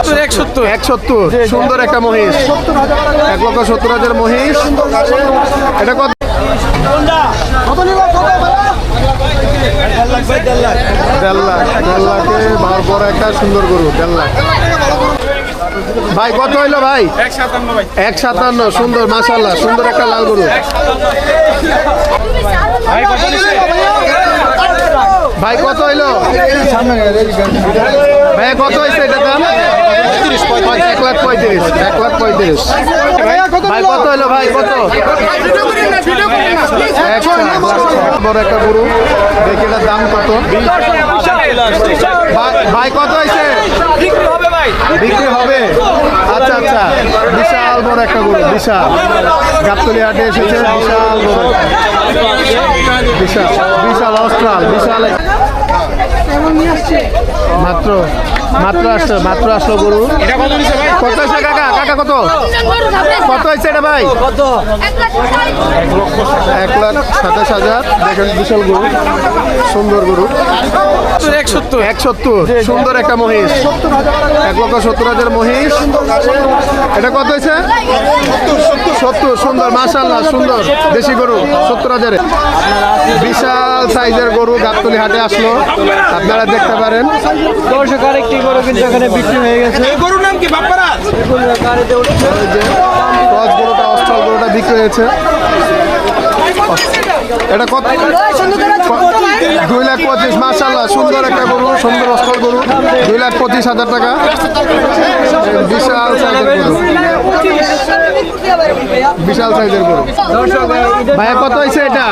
170 সুন্দর একটা মহিষ 1,70,000 মহিষ। এটা কত? 1.5 লাখে বড় একটা সুন্দর গরু 1.5 লাখ। ভাই কত হইলো ভাই? 157 সুন্দর মাশাআল্লাহ সুন্দর একটা লাল গরু। ভাই কত হইলো? ভাই কত হয়েছে এটা দাম? 1,35,000 1,35,000। ভাই কত হইলো ভাই কত? বড় একটা গরু দেখি এটার দাম কত? ভাই কত হয়েছে? বিক্রি হবে। আচ্ছা আচ্ছা বিশাল বড় একটা গরু বিশাল গাবতলী হাটে এসেছে বিশাল বড় বিশাল বিশাল অস্ট্রাল বিশাল মাত্র আসলো গরু। কত হয়েছে কাকা? কাকা কত হয়েছে এটা ভাই? 1,27,000 দেখেন বিশাল গরু সুন্দর গরু 170 সুন্দর একটা মহিষ 1,70,000 মহিষ। এটা কত হয়েছে? 70 সুন্দর মাশাআল্লাহ সুন্দর দেশি গরু 70,000 বিশাল সাইজের গরু গাবতলী হাটে আসলো আপনারা দেখতে পারেন। দর্শক আরেকটি গরু কিন্তু এখানে বিক্রি হয়ে গেছে। গরুর নাম কি বাপ্পারা? গরুটা অস্ট্রাল গরুটা বিক্রি হয়েছে। এটা কত? 2,25,000 মাশাআল্লাহ সুন্দর একটা গরু সুন্দর অস্ট্রাল গরু 2,25,000 টাকা বিশাল সাইজের গরু বিশাল সাইজের গরু। ভাইয়া কত হয়েছে এটা?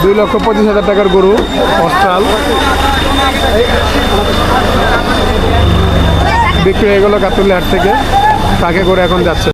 2,25,000 টাকার গরু অস্ট্রাল বিক্রি হয়ে গেল গাবতলী হাট থেকে ট্রাকে করে এখন যাচ্ছে।